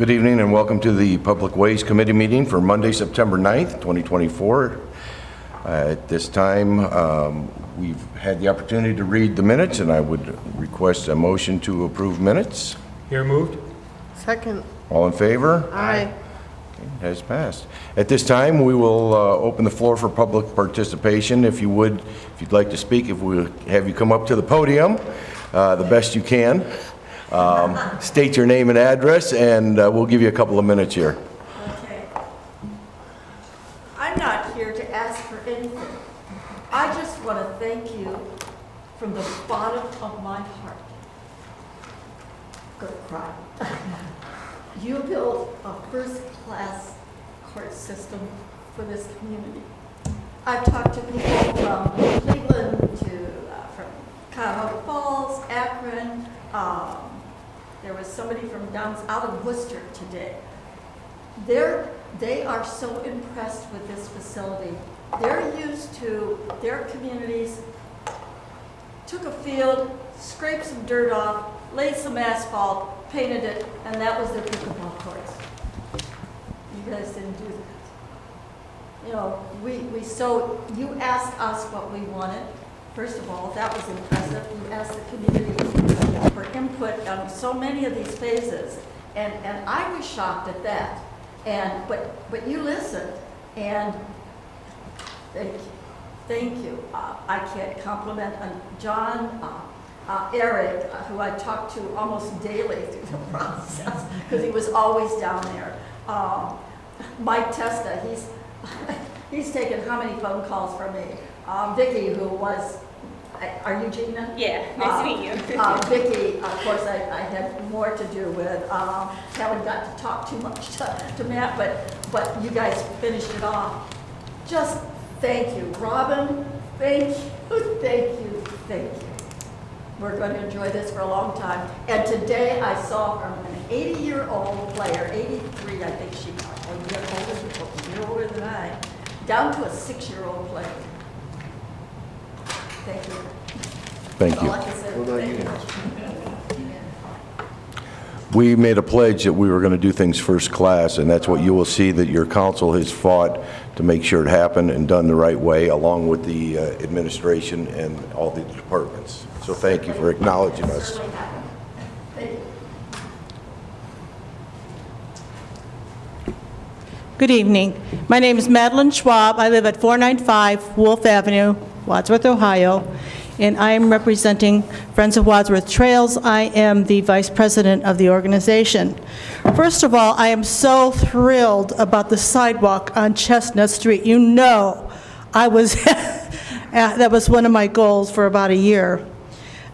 Good evening and welcome to the Public Ways Committee meeting for Monday, September 9th, 2024. At this time, we've had the opportunity to read the minutes, and I would request a motion to approve minutes. Here moved. Second. All in favor? Aye. It has passed. At this time, we will open the floor for public participation. If you'd like to speak, if we have you come up to the podium, the best you can. State your name and address, and we'll give you a couple of minutes here. Okay. I'm not here to ask for anything. I just want to thank you from the bottom of my heart. Go cry. You built a first-class court system for this community. I've talked to people from Cleveland from Cuyahoga Falls, Akron. There was somebody from out of Worcester today. They are so impressed with this facility. They're used to their communities, took a field, scraped some dirt off, laid some asphalt, painted it, and that was their pickleball courts. You guys didn't do that. You know, you asked us what we wanted. First of all, that was impressive. You asked the community for input on so many of these phases, and I was shocked at that. But you listened, and thank you. I can't compliment John, Eric, who I talked to almost daily through the process because he was always down there. Mike Testa, he's taken how many phone calls from me? Vicki, who was, are you Gina? Yeah, nice to meet you. Vicki, of course, I had more to do with. Haven't got to talk too much to Matt, but you guys finished it off. Just thank you. Robin, thank you, thank you, thank you. We're going to enjoy this for a long time. And today I saw from an 80-year-old player, 83, I think she was, a year older than I, down to a 6-year-old player. Thank you. Thank you. All I can say, thank you. We made a pledge that we were going to do things first class, and that's what you will see, that your council has fought to make sure it happened and done the right way, along with the administration and all the departments. So thank you for acknowledging us. Thank you. Good evening. My name is Madeline Schwab. I live at 495 Wolf Avenue, Wadsworth, Ohio, and I am representing Friends of Wadsworth Trails. I am the vice president of the organization. First of all, I am so thrilled about the sidewalk on Chestnut Street. You know, that was one of my goals for about a year.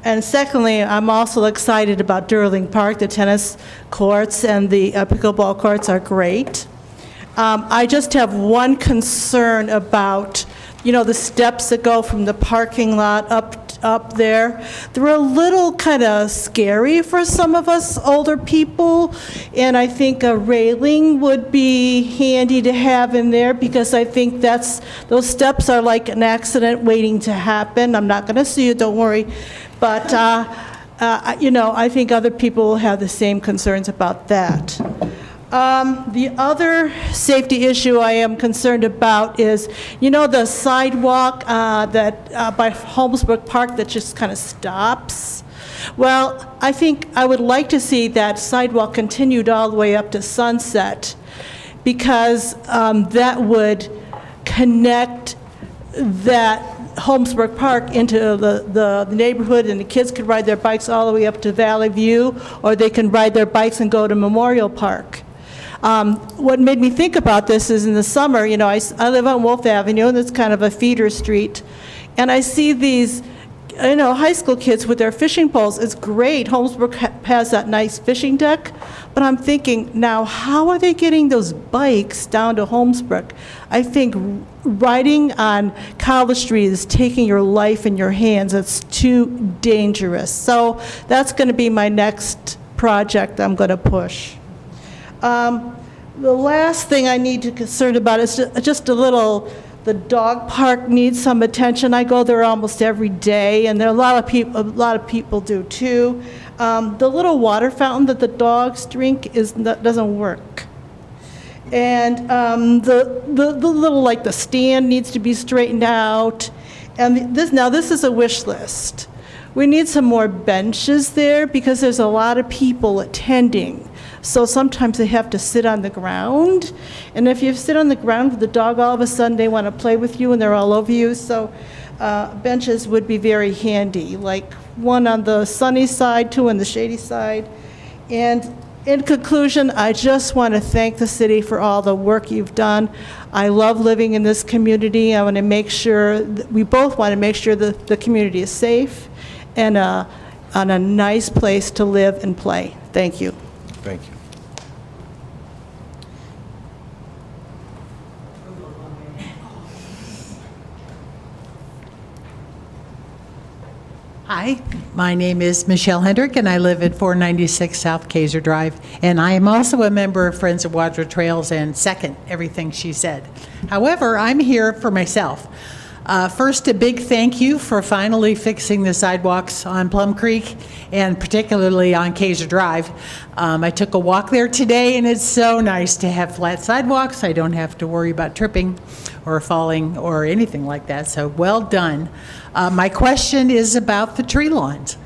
And secondly, I'm also excited about Durling Park. The tennis courts and the pickleball courts are great. I just have one concern about, the steps that go from the parking lot up there. They're a little kind of scary for some of us older people, and I think a railing would be handy to have in there, because I think those steps are like an accident waiting to happen. I'm not going to sue you, don't worry. But, I think other people will have the same concerns about that. The other safety issue I am concerned about is, the sidewalk by Holmesbrook Park that just kind of stops. Well, I think I would like to see that sidewalk continued all the way up to Sunset, because that would connect that Holmesbrook Park into the neighborhood, and the kids could ride their bikes all the way up to Valley View, or they can ride their bikes and go to Memorial Park. What made me think about this is in the summer, I live on Wolf Avenue, and it's kind of a feeder street, and I see these, high school kids with their fishing poles. It's great. Holmesbrook has that nice fishing deck, but I'm thinking, now, how are they getting those bikes down to Holmesbrook? I think riding on College Street is taking your life in your hands. It's too dangerous. So that's going to be my next project I'm going to push. The last thing I need to be concerned about is just the dog park needs some attention. I go there almost every day, and there are a lot of people do too. The little water fountain that the dogs drink doesn't work. And the little, like the stand needs to be straightened out. And this is a wish list. We need some more benches there because there's a lot of people attending. So sometimes they have to sit on the ground. And if you sit on the ground with the dog, all of a sudden they want to play with you and they're all over you. So benches would be very handy, like one on the sunny side, two on the shady side. And in conclusion, I just want to thank the city for all the work you've done. I love living in this community. I want to make sure, we both want to make sure that the community is safe and a nice place to live and play. Thank you. Thank you. Hi, my name is Michelle Hendrick, and I live at 496 South Kaiser Drive, and I am also a member of Friends of Wadsworth Trails and second everything she said. However, I'm here for myself. First, a big thank you for finally fixing the sidewalks on Plum Creek, and particularly on Kaiser Drive. I took a walk there today, and it's so nice to have flat sidewalks. I don't have to worry about tripping or falling or anything like that, so well done. My question is about the tree lawns.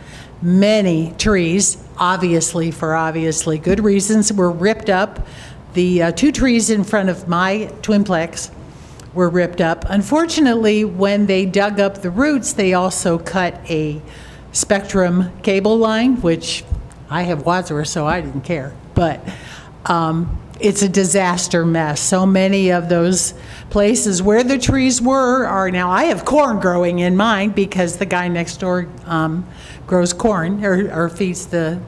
Many trees, obviously for obviously good reasons, were ripped up. The 2 trees in front of my twinplex were ripped up. Unfortunately, when they dug up the roots, they also cut a Spectrum cable line, which I have Wadsworth, so I didn't care. But it's a disaster mess. So many of those places where the trees were are now, I have corn growing in mine because the guy next door grows corn or feeds the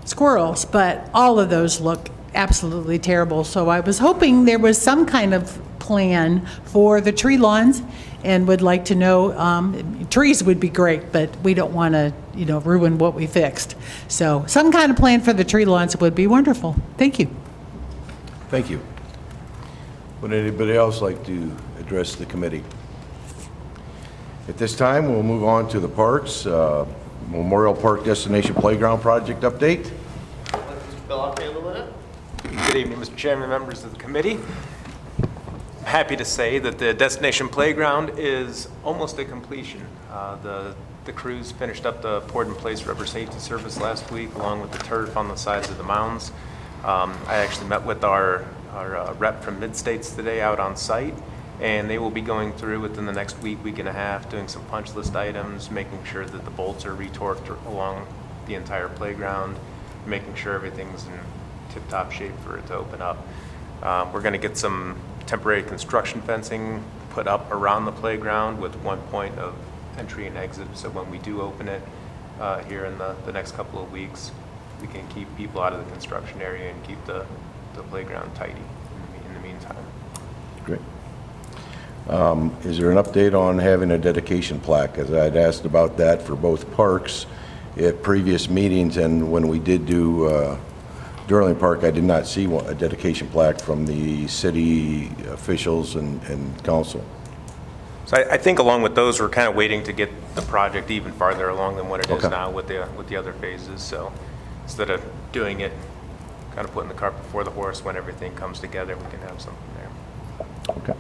squirrels, but all of those look absolutely terrible. So I was hoping there was some kind of plan for the tree lawns and would like to know, trees would be great, but we don't want to, ruin what we fixed. So some kind of plan for the tree lawns would be wonderful. Thank you. Thank you. Would anybody else like to address the committee? At this time, we'll move on to the parks. Memorial Park Destination Playground Project update. Mr. Belloc handle it. Good evening, Mr. Chairman, members of the committee. I'm happy to say that the Destination Playground is almost at completion. The crews finished up the poured-in-place rubber safety service last week, along with the turf on the sides of the mounds. I actually met with our rep from Mid-States today out on site, and they will be going through within the next week and a half, doing some punch list items, making sure that the bolts are retorqued along the entire playground, making sure everything's in tip-top shape for it to open up. We're going to get some temporary construction fencing put up around the playground with one point of entry and exit, so when we do open it here in the next couple of weeks, we can keep people out of the construction area and keep the playground tidy in the meantime. Great. Is there an update on having a dedication plaque? As I'd asked about that for both parks at previous meetings, and when we did do Durling Park, I did not see a dedication plaque from the city officials and council. So I think along with those, we're kind of waiting to get the project even farther along than what it is now with the other phases. So instead of doing it, kind of putting the cart before the horse, when everything comes together, we can have something there. Okay.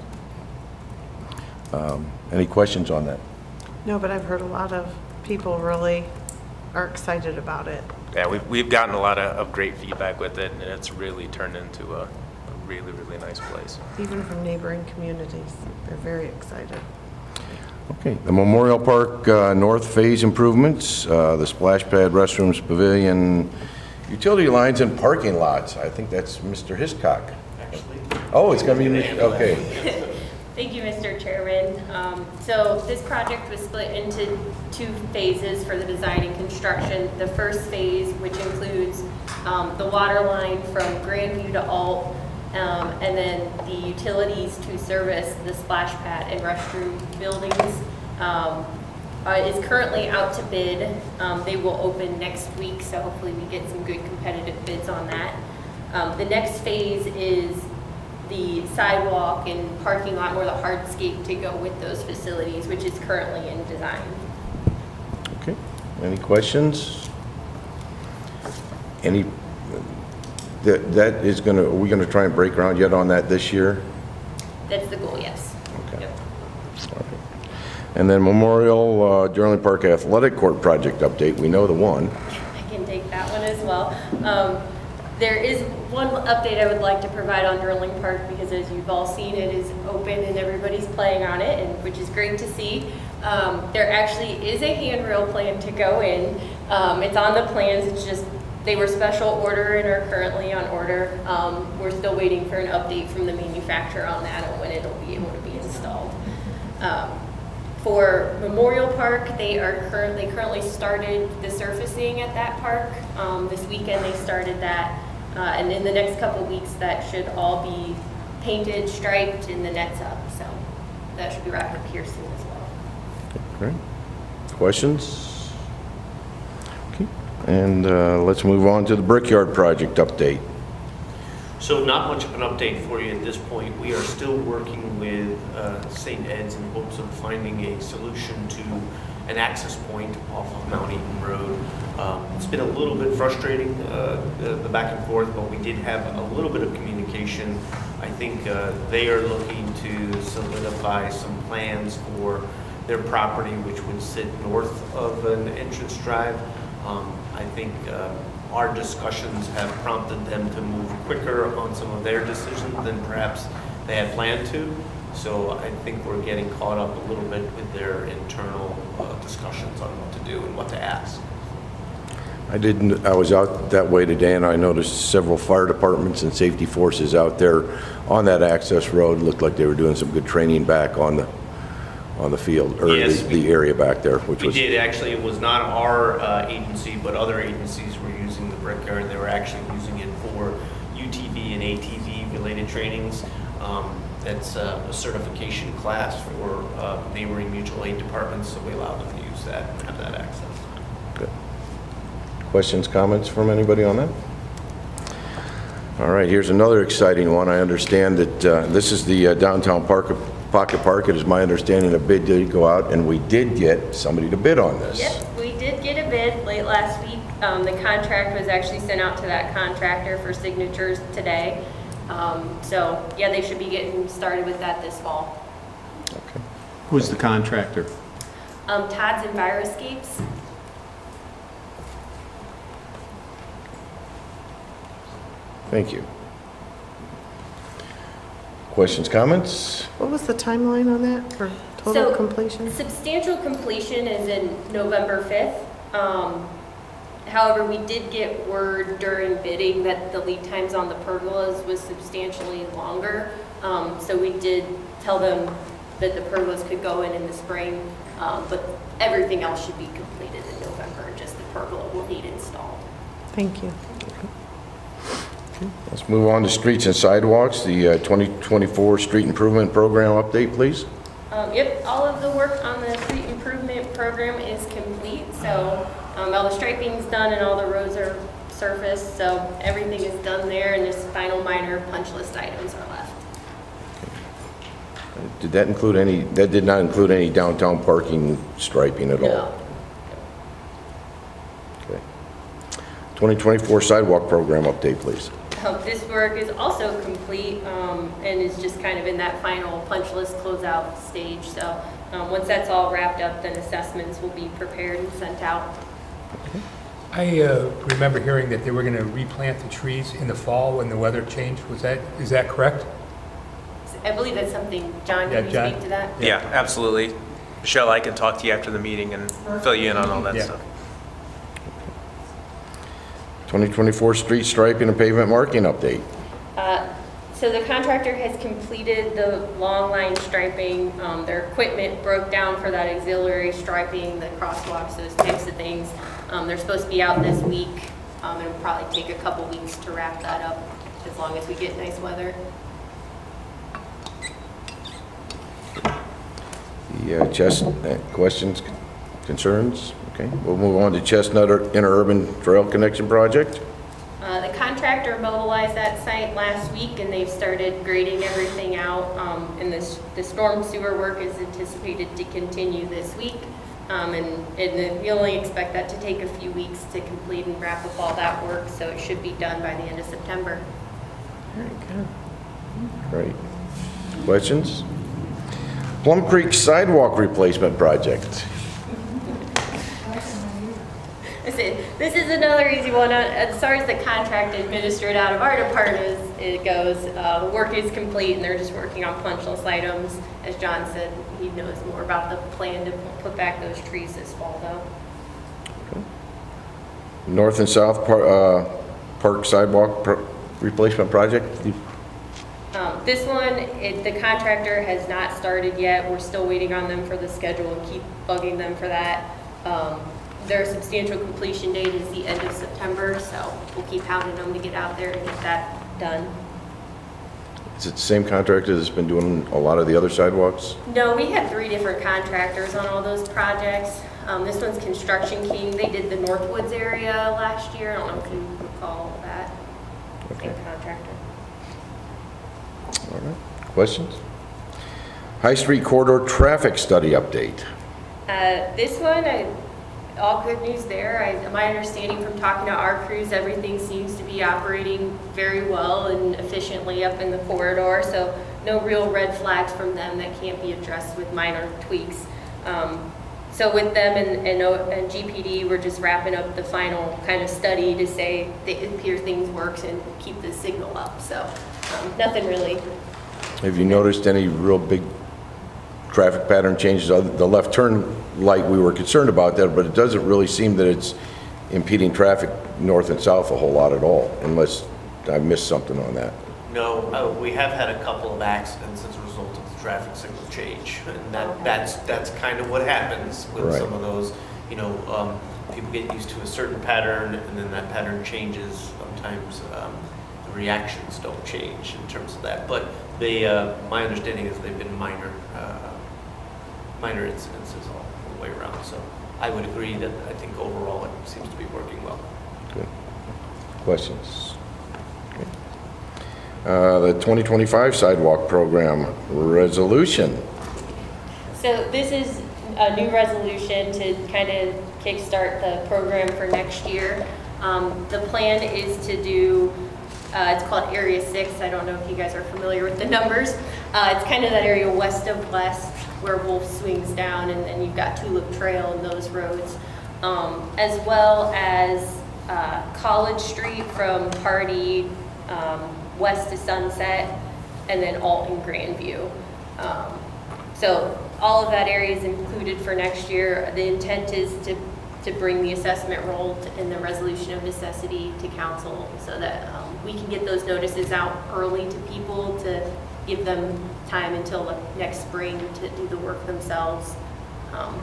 Any questions on that? No, but I've heard a lot of people really are excited about it. Yeah, we've gotten a lot of great feedback with it, and it's really turned into a really, really nice place. Even from neighboring communities, they're very excited. Okay, the Memorial Park North Phase improvements, the splash pad, restrooms, pavilion, utility lines, and parking lots. I think that's Mr. Hiscock. Actually. Oh, it's going to be, okay. Thank you, Mr. Chairman. So this project was split into 2 phases for the design and construction. The first phase, which includes the water line from Grandview to Alt, and then the utilities to service the splash pad and restroom buildings, is currently out to bid. They will open next week, so hopefully we get some good competitive bids on that. The next phase is the sidewalk and parking lot, or the hardscape to go with those facilities, which is currently in design. Okay, any questions? Any, that is gonna, are we gonna try and break ground yet on that this year? That's the goal, yes. Okay. Yep. And then Memorial Durling Park Athletic Court project update, we know the one. I can take that one as well. There is one update I would like to provide on Durling Park because as you've all seen, it is open and everybody's playing on it, and which is great to see. There actually is a handrail plan to go in. It's on the plans, it's just, they were special order and are currently on order. We're still waiting for an update from the manufacturer on that and when it'll be able to be installed. For Memorial Park, they currently started the surfacing at that park. This weekend they started that, and in the next couple weeks that should all be painted, striped, and the nets up. So that should be wrapped up here soon as well. Great. Questions? Okay. And let's move on to the Brickyard project update. So not much of an update for you at this point. We are still working with St. Ed's in hopes of finding a solution to an access point off of Mount Eaton Road. It's been a little bit frustrating, the back and forth, but we did have a little bit of communication. I think they are looking to solidify some plans for their property, which would sit north of an entrance drive. I think our discussions have prompted them to move quicker on some of their decisions than perhaps they had planned to. So I think we're getting caught up a little bit with their internal discussions on what to do and what to ask. I was out that way today and I noticed several fire departments and safety forces out there on that access road. Looked like they were doing some good training back on the field, or Yes, the area back there, which We was... did, actually. It was not our agency, but other agencies were using the Brickyard. They were actually using it for UTV and ATV related trainings. That's a certification class for neighboring mutual aid departments, so we allow them to use that and have that access. Good. Questions, comments from anybody on that? All right, here's another exciting one. I understand that this is the downtown Pocket Park. It is my understanding a bid did go out, and we did get somebody to bid on this. Yep, we did get a bid late last week. The contract was actually sent out to that contractor for signatures today. So yeah, they should be getting started with that this fall. Okay. Who's the contractor? Todd's Enviroscapes. Thank you. Questions, comments? What was the timeline on that for total So, completion? Substantial completion is in November 5th. However, we did get word during bidding that the lead times on the pergolas was substantially longer. So we did tell them that the pergolas could go in the spring, but everything else should be completed in November. Just the pergola will need installed. Thank you. Let's move on to streets and sidewalks, the 2024 street improvement program update, please. Yep, all of the work on the street improvement program is complete. So all the striping's done and all the roads are surfaced. So everything is done there, and just final minor punch list items are left. Did that include any, that did not include any downtown parking striping at all? No. Okay. 2024 sidewalk program update, please. This work is also complete and is just kind of in that final punch list closeout stage. So once that's all wrapped up, then assessments will be prepared and sent out. I remember hearing that they were going to replant the trees in the fall when the weather changed. Is that correct? I believe that's something, John, Yeah, can you John. speak to that? Yeah, absolutely. Michelle, I can talk to you after the meeting and fill you in on all that Yeah. stuff. 2024 street striping and pavement marking update. So the contractor has completed the long line striping. Their equipment broke down for that auxiliary striping, the crosswalks, those types of things. They're supposed to be out this week. It'll probably take a couple weeks to wrap that up as long as we get nice weather. The questions, concerns? Okay, we'll move on to Chestnut Interurban Trail Connection Project. The contractor mobilized that site last week and they've started grading everything out. And the storm sewer work is anticipated to continue this week. And we only expect that to take a few weeks to complete and wrap up all that work, so it should be done by the end of September. Very good. Great. Questions? Plum Creek Sidewalk Replacement Project. This is another easy one. As far as the contract administered out of our department it goes, the work is complete and they're just working on punch list items. As John said, he knows more about the plan to put back those trees this fall though. Okay. North and South Park Sidewalk Replacement Project. This one, the contractor has not started yet. We're still waiting on them for the schedule and keep bugging them for that. Their substantial completion date is the end of September, so we'll keep hounding them to get out there to get that done. Is it the same contractor that's been doing a lot of the other sidewalks? No, we had 3 different contractors on all those projects. This one's Construction King. They did the Northwoods area last year. I don't know if you recall that. Okay. Same contractor. All right. Questions? High Street Corridor Traffic Study Update. This one, all good news there. My understanding from talking to our crews, everything seems to be operating very well and efficiently up in the corridor, so no real red flags from them that can't be addressed with minor tweaks. So with them and GPD, we're just wrapping up the final kind of study to say it appears things works and keep the signal up, so nothing really. Have you noticed any real big traffic pattern changes? The left turn light, we were concerned about that, but it doesn't really seem that it's impeding traffic north and south a whole lot at all, unless I missed something on that. No, we have had a couple of accidents as a result of the traffic signal change, and that's kind of what happens with Right. some of those. You know, people get used to a certain pattern, and then that pattern changes. Sometimes the reactions don't change in terms of that. But my understanding is they've been minor incidences all the way around. So I would agree that I think overall it seems to be working well. Good. Questions? Okay. The 2025 Sidewalk Program Resolution. So this is a new resolution to kind of kickstart the program for next year. The plan is to do, it's called Area 6. I don't know if you guys are familiar with the numbers. It's kind of that area west of West where Wolf swings down, and then you've got Tulip Trail and those roads, as well as College Street from Hardy west to Sunset, and then Alt and Grandview. So all of that area is included for next year. The intent is to bring the assessment role in the resolution of necessity to council so that we can get those notices out early to people to give them time until next spring to do the work themselves.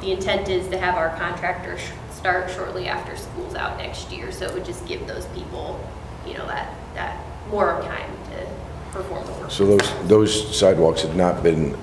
The intent is to have our contractors start shortly after school's out next year, so it would just give those people, you know, that more time to perform the work. So those sidewalks have not been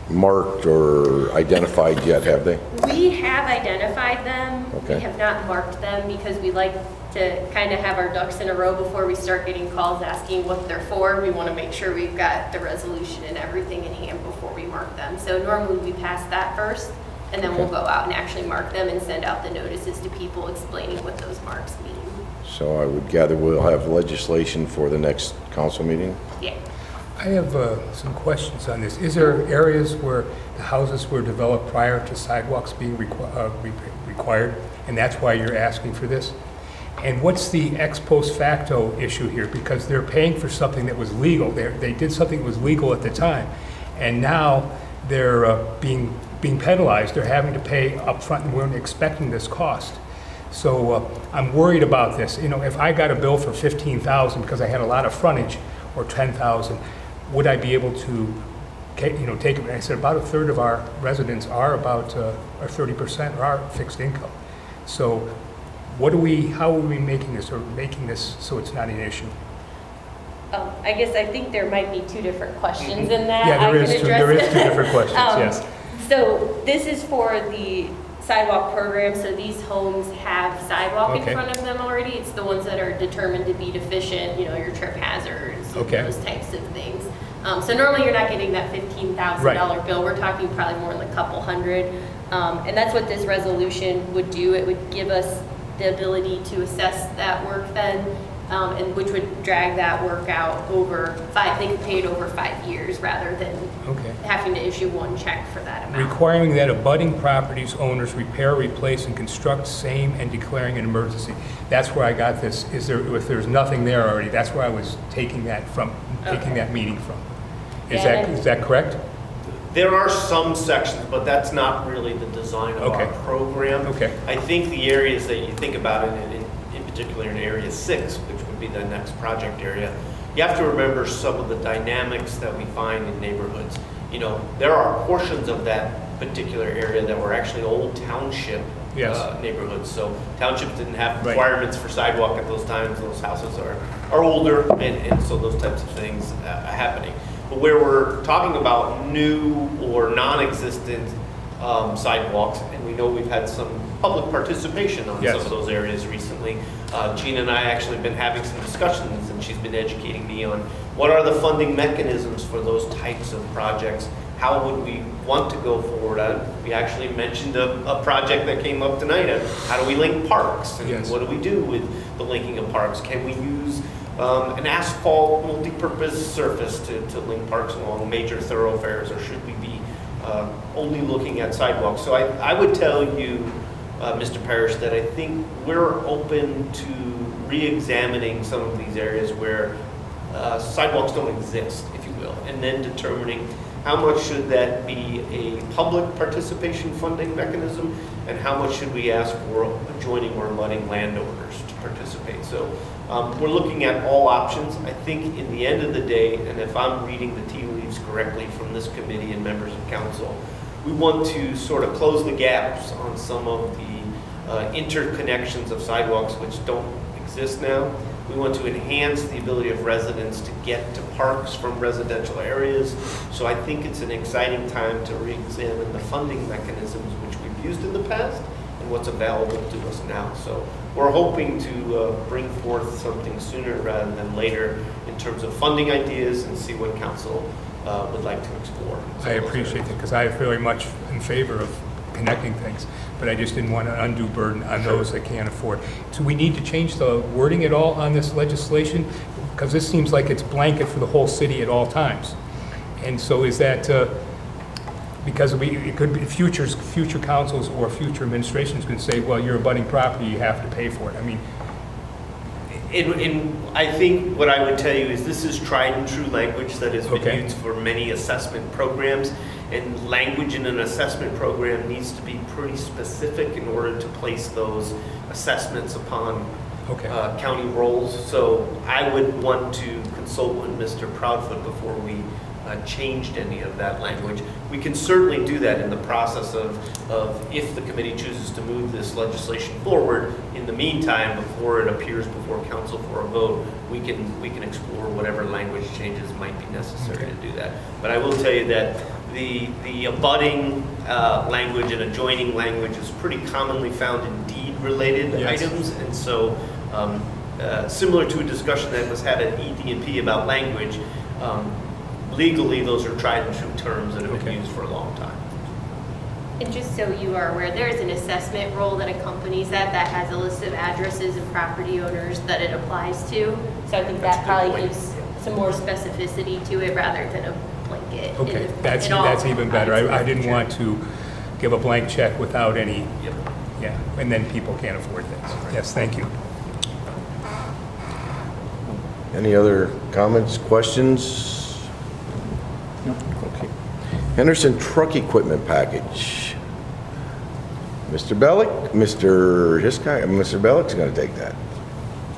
marked or identified yet, have they? We have identified them. Okay. We have not marked them because we like to kind of have our ducks in a row before we start getting calls asking what they're for. We want to make sure we've got the resolution and everything in hand before we mark them. So normally we pass that first, and then we'll go out and actually mark them and send out the notices to people explaining what those marks mean. So I would gather we'll have legislation for the next council meeting? Yeah. I have some questions on this. Is there areas where the houses were developed prior to sidewalks being required, and that's why you're asking for this? And what's the ex post facto issue here? Because they're paying for something that was legal. They did something that was legal at the time, and now they're being penalized. They're having to pay up front, and weren't expecting this cost. So I'm worried about this. You know, if I got a bill for $15,000 because I had a lot of frontage, or $10,000, would I be able to, take it? And I said about a third of our residents are about, or 30% are fixed income. So how are we making this, or making this so it's not an issue? I guess I think there might be two different questions in that. Yeah, there is two different questions, yes. So this is for the sidewalk program, so these homes have sidewalk in Okay. front of them already. It's the ones that are determined to be deficient, you know, your trip hazards, Okay. those types of things. So normally you're not getting that $15,000 Right. bill. We're talking probably more like a couple hundred. And that's what this resolution would do. It would give us the ability to assess that work then, and which would drag that work out over they could pay it over 5 years rather than having to issue one check for that amount. Requiring that abutting properties owners repair, replace, and construct same and declaring an emergency. That's where I got this. If there's nothing there already, that's where I was taking that meeting from. Is that correct? There are some sections, but that's not really the design of our program. Okay. I think the areas that you think about in particular in Area 6, which would be the next project area, you have to remember some of the dynamics that we find in neighborhoods. You know, there are portions of that particular area that were actually old township neighborhoods. So townships didn't have requirements for sidewalk at those times. Those houses are older, and so those types of things are happening. But where we're talking about new or non-existent sidewalks, and we know we've had some public participation on some of those areas recently. Gina and I actually have been having some discussions, and she's been educating me on what are the funding mechanisms for those types of projects. How would we want to go forward? We actually mentioned a project that came up tonight. How do we link parks? And what do we do with the linking of parks? Can we use an asphalt multi-purpose surface to link parks along major thoroughfares, or should we be only looking at sidewalks? So I would tell you, Mr. Parrish, that I think we're open to re-examining some of these areas where sidewalks don't exist, if you will, and then determining how much should that be a public participation funding mechanism, and how much should we ask for adjoining or abutting landowners to participate. So we're looking at all options. I think in the end of the day, and if I'm reading the tea leaves correctly from this committee and members of council, we want to sort of close the gaps on some of the interconnections of sidewalks which don't exist now. We want to enhance the ability of residents to get to parks from residential areas. So I think it's an exciting time to re-examine the funding mechanisms which we've used in the past and what's available to us now. So we're hoping to bring forth something sooner rather than later in terms of funding ideas, and see what council would like to explore. I appreciate that, because I am very much in favor of connecting things, but I just didn't want an undue burden on those that can't afford. So we need to change the wording at all on this legislation, because this seems like it's blanket for the whole city at all times. And so is that because it could be future councils or future administrations can say, well, you're abutting property, you have to pay for it. I mean, I think what I would tell you is this is tried and true language that has been used for many assessment programs, and language in an assessment program needs to be pretty specific in order to place those assessments upon county rolls. So I would want to consult with Mr. Proudfoot before we changed any of that language. We can certainly do that in the process of if the committee chooses to move this legislation forward. In the meantime, before it appears before council for a vote, we can explore whatever language changes might be necessary to do that. But I will tell you that the abutting language and adjoining language is pretty commonly found in deed-related items, and so similar to a discussion that was had at ED&P about language, legally, those are tried and true terms that have been used for a long time. And just so you are aware, there is an assessment roll that accompanies that has a list of addresses and property owners that it applies to. So I think that probably gives some more specificity to it rather than a blanket. Okay, that's even better. I didn't want to give a blank check without any, and then people can't afford things. Yes, thank you. Any other comments, questions? No. Okay. Henderson Truck Equipment Package. Mr. Bellick, Mr. Hiscock, Mr. Bellick's going to take that.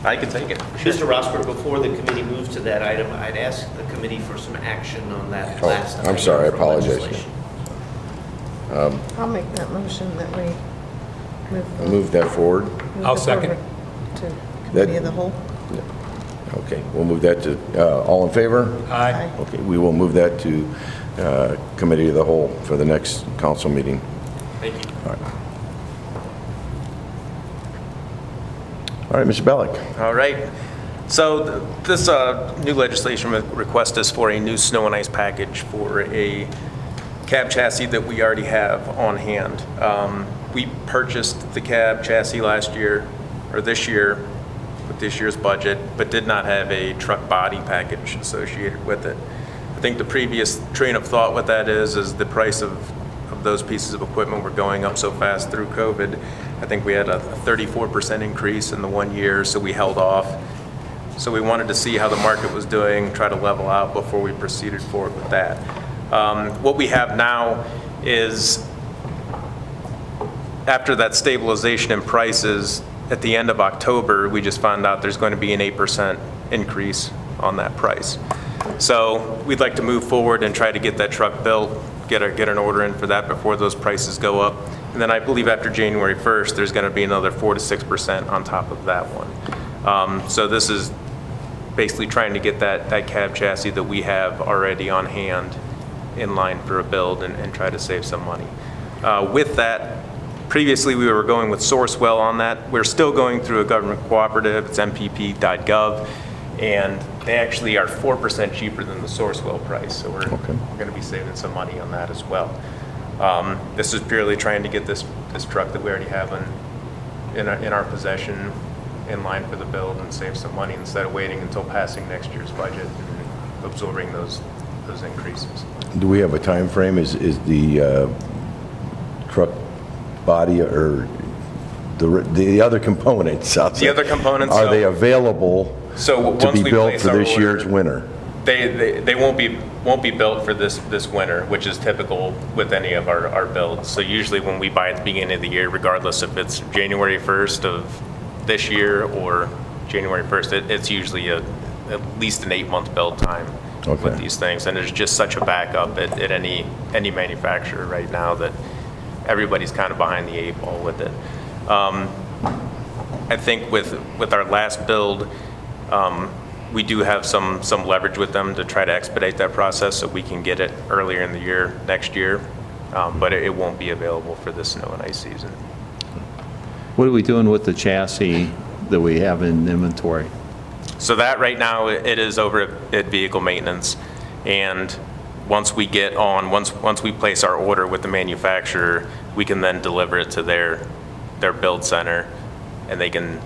I can take it. Mr. Rosberg, before the committee moves to that item, I'd ask the committee for some action on that last item. I'm sorry, I apologize. I'll make that motion that we Move that forward. I'll second. To committee of the whole. Okay, we'll move that to, all in favor? Aye. Okay, we will move that to committee of the whole for the next council meeting. Thank you. All right, Mr. Bellick. All right. So this new legislation request is for a new snow and ice package for a cab chassis that we already have on hand. We purchased the cab chassis last year, or this year, with this year's budget, but did not have a truck body package associated with it. I think the previous train of thought with that is the price of those pieces of equipment were going up so fast through COVID. I think we had a 34% increase in the 1 year, so we held off. So we wanted to see how the market was doing, try to level out before we proceeded forward with that. What we have now is, after that stabilization in prices, at the end of October, we just found out there's going to be an 8% increase on that price. So we'd like to move forward and try to get that truck built, get an order in for that before those prices go up. And then I believe after January 1st, there's going to be another 4 to 6% on top of that one. So this is basically trying to get that cab chassis that we have already on hand in line for a build and try to save some money. With that, previously we were going with Sourcewell on that. We're still going through a government cooperative. It's mpp.gov, and they actually are 4% cheaper than the Sourcewell price. So we're going to be saving some money on that as well. This is purely trying to get this truck that we already have in our possession in line for the build and save some money instead of waiting until passing next year's budget and absorbing those increases. Do we have a time frame? Is the truck body or the other components? The other components, are they available to be built for this year's winter? They won't be built for this winter, which is typical with any of our builds. So usually when we buy at the beginning of the year, regardless if it's January 1st of this year or January 1st, it's usually at least an 8-month build time with these things. And there's just such a backup at any manufacturer right now that everybody's kind of behind the 8 ball with it. I think with our last build, we do have some leverage with them to try to expedite that process so we can get it earlier in the year, next year, but it won't be available for the snow and ice season. What are we doing with the chassis that we have in inventory? So that right now, it is over at vehicle maintenance, and once we place our order with the manufacturer, we can then deliver it to their build center, and they can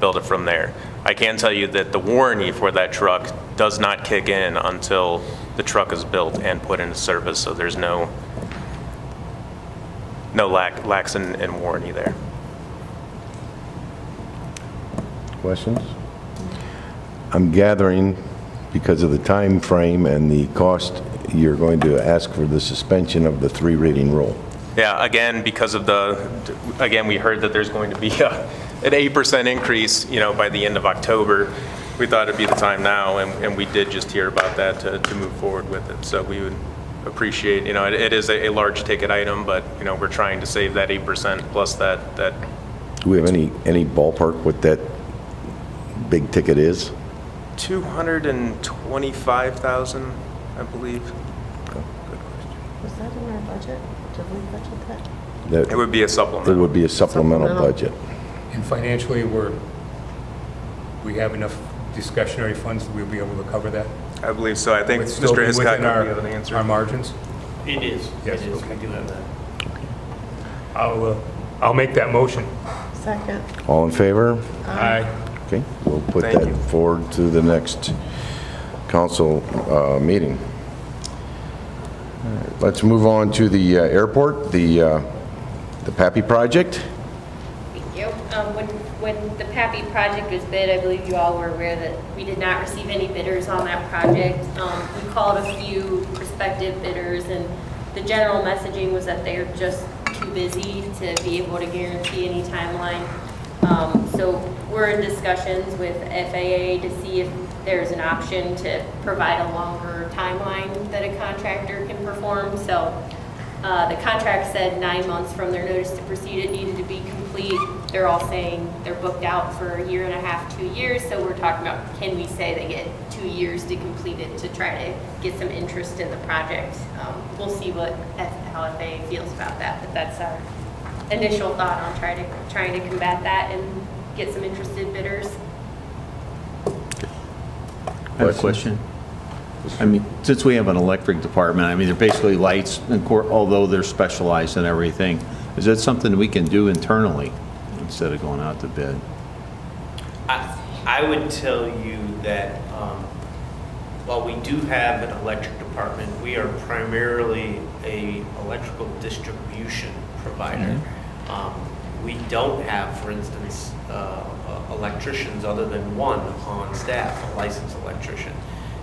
build it from there. I can tell you that the warranty for that truck does not kick in until the truck is built and put into service, so there's no lacks in warranty there. Questions? I'm gathering, because of the time frame and the cost, you're going to ask for the suspension of the 3 reading rule. Yeah, again, because of we heard that there's going to be an 8% increase, by the end of October. We thought it'd be the time now, and we did just hear about that to move forward with it. So we would appreciate, it is a large ticket item, but, we're trying to save that 8% plus that. Do we have any ballpark what that big ticket is? $225,000, I believe. Was that in our budget? Did we budget that? It would be a supplemental. It would be a supplemental budget. And financially, we have enough discretionary funds that we'll be able to cover that? I believe so. I think Would it still Mr. be Hiscock within would be able to answer. our margins? It is. Yes, It is. okay. We do have that. I'll make that motion. Second. All in favor? Aye. Okay, we'll put Thank that you. forward to the next council meeting. All right, let's move on to the airport, the PAPI project. Thank you. When the PAPI project was bid, I believe you all were aware that we did not receive any bidders on that project. We called a few prospective bidders, and the general messaging was that they're just too busy to be able to guarantee any timeline. So we're in discussions with FAA to see if there's an option to provide a longer timeline that a contractor can perform. So the contract said 9 months from their notice to proceed it needed to be complete. They're all saying they're booked out for 1.5 years, 2 years. So we're talking about, can we say they get 2 years to complete it to try to get some interest in the project? We'll see how FAA feels about that, but that's our initial thought on trying to combat that and get some interested bidders. I have a question. I mean, since we have an electric department, I mean, they're basically lights, and although they're specialized in everything. Is that something we can do internally instead of going out to bid? I would tell you that while we do have an electric department, we are primarily a electrical distribution provider. We don't have, for instance, electricians other than one on staff, a licensed electrician.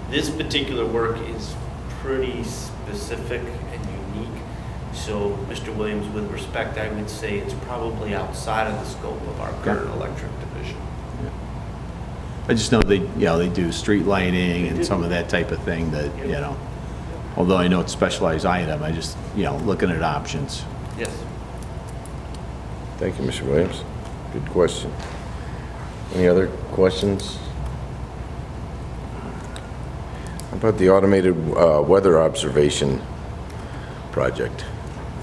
This particular work is pretty specific and unique. So, Mr. Williams, with respect, I would say it's probably outside of the scope of our current electric division. I just know they do street lighting and some of that type of thing that, although I know it's a specialized item, I just, looking at options. Yes. Thank you, Mr. Williams. Good question. Any other questions? How about the automated weather observation project?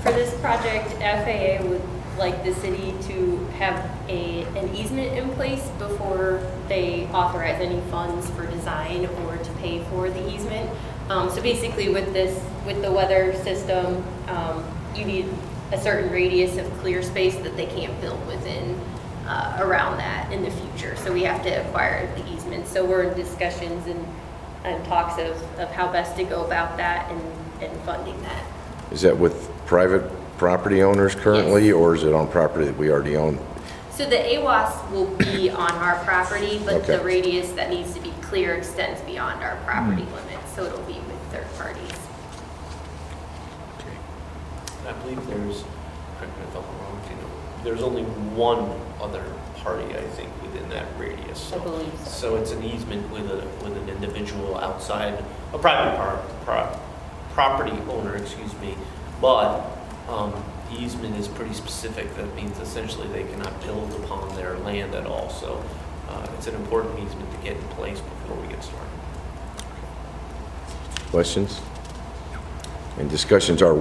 For this project, FAA would like the city to have an easement in place before they authorize any funds for design or to pay for the easement. So basically with the weather system, you need a certain radius of clear space that they can't build within around that in the future. So we have to acquire the easement. So we're in discussions and talks of how best to go about that and funding that. Is that with private property owners currently, Yes. or is it on property that we already own? So the AWAS will be on our property, but Okay. the radius that needs to be clear extends beyond our property limits, so it'll be with third parties. I believe there's, correct me if I'm wrong, there's only one other party, I think, within that radius. I believe so. So it's an easement with an individual outside, a private property owner, excuse me, but the easement is pretty specific. That means essentially they cannot build upon their land at all. So it's an important easement to get in place before we get started. Questions? And discussions are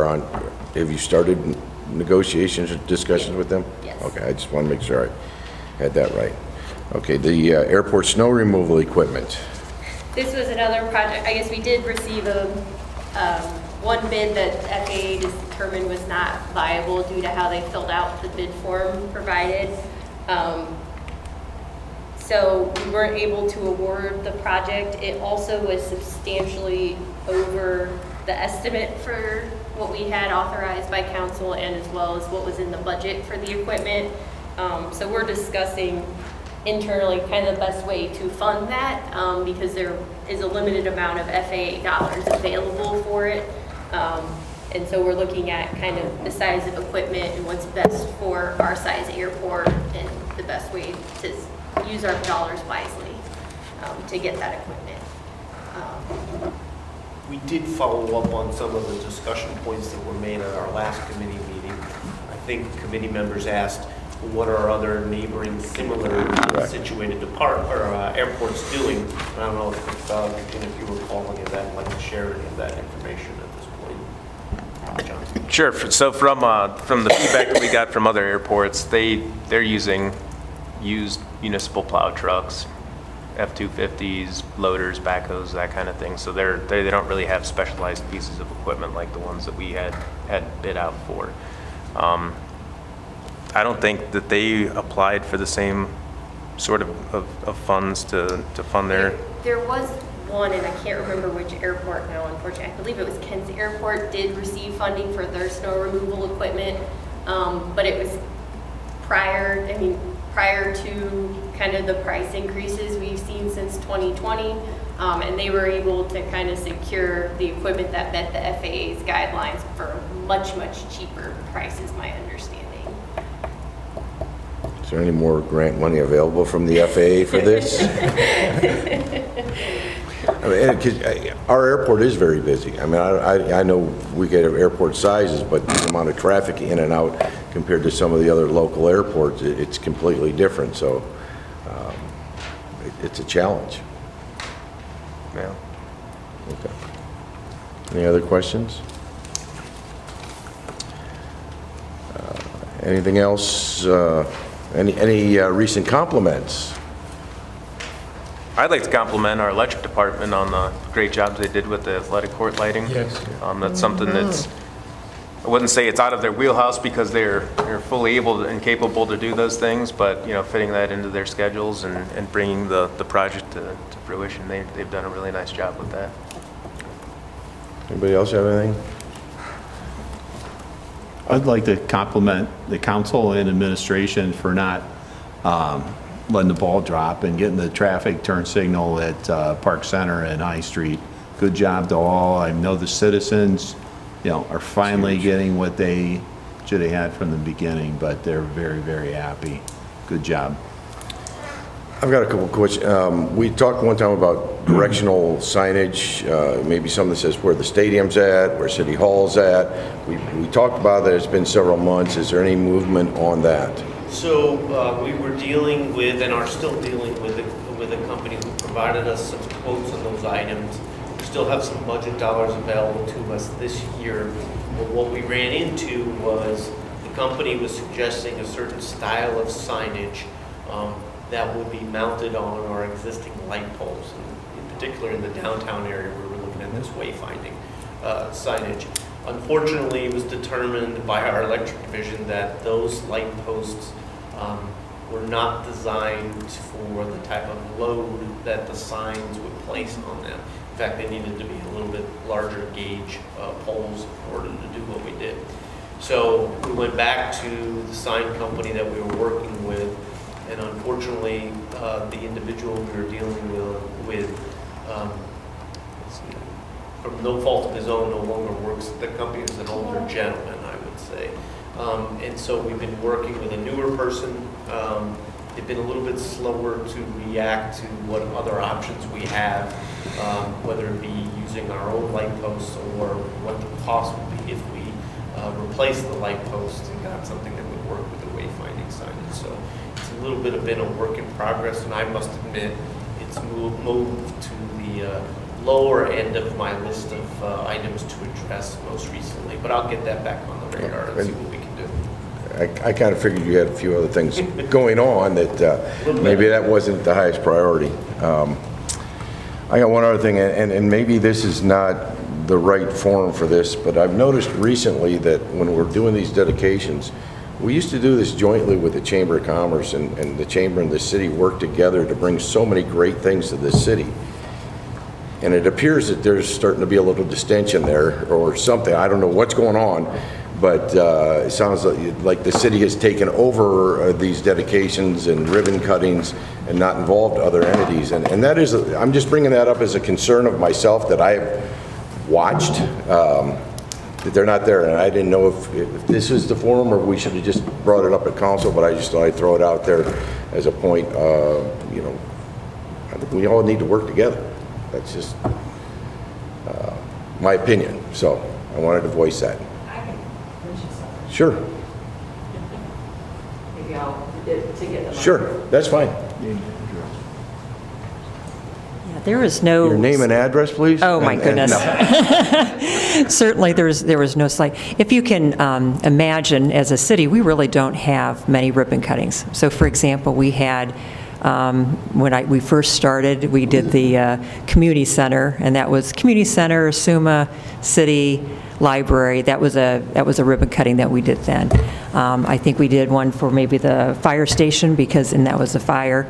on, have you started negotiations or discussions with them? Yes. Okay, I just want to make sure I had that right. Okay, the airport snow removal equipment. This was another project, I guess we did receive one bid that FAA determined was not viable due to how they filled out the bid form provided. So we weren't able to award the project. It also was substantially over the estimate for what we had authorized by council and as well as what was in the budget for the equipment. So we're discussing internally kind of the best way to fund that because there is a limited amount of FAA dollars available for it. And so we're looking at kind of the size of equipment and what's best for our size airport and the best way to use our dollars wisely to get that equipment. We did follow up on some of the discussion points that were made at our last committee meeting. I think committee members asked, what are other neighboring similar situated airports doing? And I don't know if you recall any of that, I'd like to share any of that information at this point. John? Sure. So from the feedback that we got from other airports, they're using used municipal plow trucks, F-250s, loaders, backhoes, that kind of thing. So they don't really have specialized pieces of equipment like the ones that we had bid out for. I don't think that they applied for the same sort of funds to fund their. There was one, and I can't remember which airport now, unfortunately. I believe it was Kent's Airport did receive funding for their snow removal equipment, but it was prior to kind of the price increases we've seen since 2020, and they were able to kind of secure the equipment that met the FAA's guidelines for much, much cheaper prices, my understanding. Is there any more grant money available from the FAA for this? I mean, 'cause our airport is very busy. I mean, I know we get airport sizes, but the amount of traffic in and out compared to some of the other local airports, it's completely different. So it's a challenge. Yeah. Okay. Any other questions? Anything else? Any recent compliments? I'd like to compliment our electric department on the great jobs they did with the athletic court lighting. Yes. That's something that's, I wouldn't say it's out of their wheelhouse because they're fully able and capable to do those things, but, you know, fitting that into their schedules and bringing the project to fruition, they've done a really nice job with that. Anybody else have anything? I'd like to compliment the council and administration for not letting the ball drop and getting the traffic turn signal at Park Center and High Street. Good job to all. I know the citizens, you know, are finally getting what they should have had from the beginning, but they're very, very happy. Good job. I've got a couple of questions. We talked one time about directional signage, maybe something that says where the stadium's at, where City Hall's at. We talked about that. It's been several months. Is there any movement on that? So we were dealing with, and are still dealing with a company who provided us some quotes on those items. We still have some budget dollars available to us this year. But what we ran into was the company was suggesting a certain style of signage that would be mounted on our existing light poles, in particular in the downtown area where we're looking at this wayfinding signage. Unfortunately, it was determined by our electric division that those light posts were not designed for the type of load that the signs would place on them. In fact, they needed to be a little bit larger gauge poles in order to do what we did. So we went back to the sign company that we were working with, and unfortunately, the individual we were dealing with from no fault of his own, no longer works. The company is an older gentleman, I would say. And so we've been working with a newer person. They've been a little bit slower to react to what other options we have, whether it be using our own light posts or what the cost would be if we replaced the light posts and got something that would work with the wayfinding signage. So it's a little bit of been a work in progress, and I must admit it's moved to the lower end of my list of items to address most recently, but I'll get that back on the radar and see what we can do. I kind of figured you had a few other things going on that maybe that wasn't the highest priority. I got one other thing, and maybe this is not the right forum for this, but I've noticed recently that when we're doing these dedications, we used to do this jointly with the Chamber of Commerce, and the Chamber and the city work together to bring so many great things to this city. And it appears that there's starting to be a little distension there or something. I don't know what's going on, but it sounds like the city has taken over these dedications and ribbon cuttings and not involved other entities. And that is, I'm just bringing that up as a concern of myself that I've watched, that they're not there. And I didn't know if this is the forum or we should have just brought it up at council, but I just thought I'd throw it out there as a point. You know, I think we all need to work together. That's just my opinion, so I wanted to voice that. I can mention something. Sure. Maybe I'll, to get the Sure, that's fine. Yeah, there is no... Your name and address, please? Oh, my goodness. Certainly, there was no slight. If you can imagine, as a city, we really don't have many ribbon cuttings. So, for example, we had... when we first started, we did the community center, and that was community center, SUMA, city, library. That was a ribbon cutting that we did then. I think we did one for maybe the fire station and that was a fire.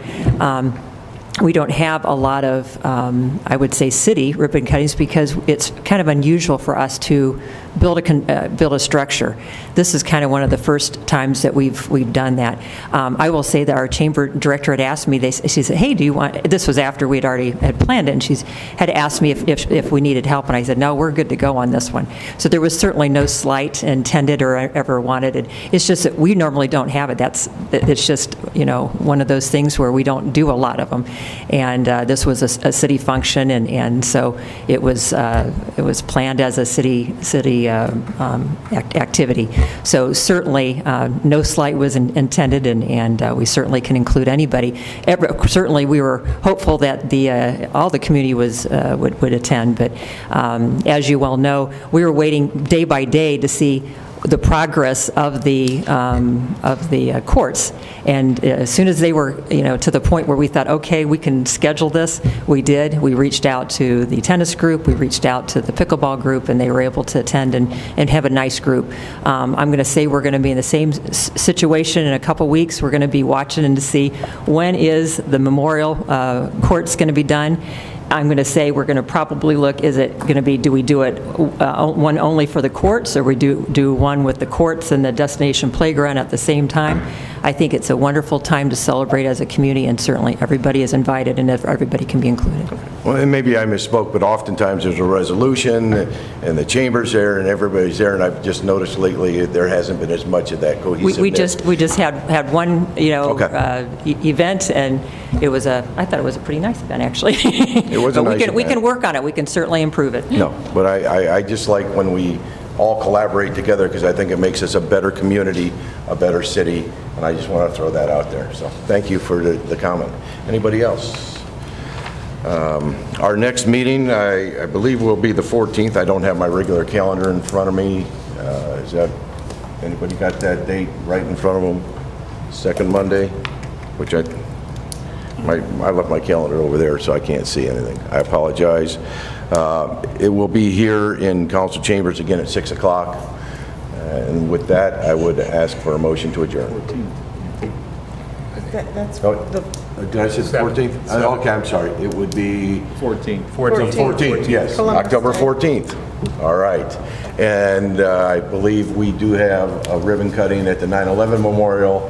We don't have a lot of, I would say, city ribbon cuttings because it's kind of unusual for us to build a structure. This is kind of one of the first times that we've done that. I will say that our chamber director had asked me. She said, "Hey, do you want?" This was after we'd already had planned it, and she had asked me if we needed help, and I said, "No, we're good to go on this one." So there was certainly no slight intended or ever wanted it. It's just that we normally don't have it. It's just one of those things where we don't do a lot of them. And this was a city function, and so it was planned as a city activity. So certainly no slight was intended, and we certainly can include anybody. Certainly we were hopeful that all the community would attend, but as you well know, we were waiting day by day to see the progress of the courts. And as soon as they were, to the point where we thought, okay, we can schedule this, we did. We reached out to the tennis group, we reached out to the pickleball group, and they were able to attend and have a nice group. I'm going to say we're going to be in the same situation in a couple weeks. We're going to be watching and to see when is the memorial courts going to be done. I'm going to say we're going to probably look, is it going to be, do we do it one only for the courts, or we do one with the courts and the destination playground at the same time? I think it's a wonderful time to celebrate as a community, and certainly everybody is invited and everybody can be included. Well, and maybe I misspoke, but oftentimes there's a resolution and the chamber's there and everybody's there, and I've just noticed lately there hasn't been as much of that cohesiveness. We just had one, Okay. event, and I thought it was a pretty nice event, actually. It was a But nice we event. can work on it. We can certainly improve it. No, but I just like when we all collaborate together, because I think it makes us a better community, a better city, and I just want to throw that out there. So thank you for the comment. Anybody else? Our next meeting, I believe, will be the 14th. I don't have my regular calendar in front of me. Is that, anybody got that date right in front of them? Second Monday, which I left my calendar over there, so I can't see anything. I apologize. It will be here in council chambers again at 6 o'clock. And with that, I would ask for a motion to adjourn. That's Oh, did I say the 14th? Okay, I'm sorry. It would be 14. 14th, yes, Columbus October Day. 14th. All right. And I believe we do have a ribbon cutting at the 9/11 Memorial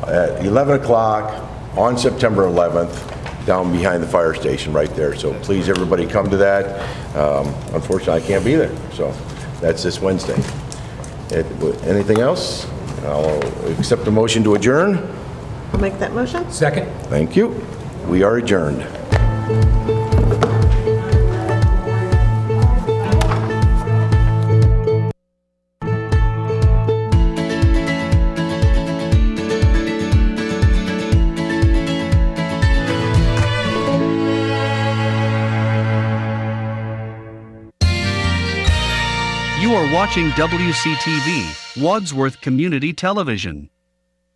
at 11 o'clock on September 11th, down behind the fire station right there. So please, everybody, come to that. Unfortunately, I can't be there, so that's this Wednesday. Anything else? I'll accept the motion to adjourn. I'll make that motion. Second? Thank you. We are adjourned. You are watching WCTV, Wadsworth Community Television.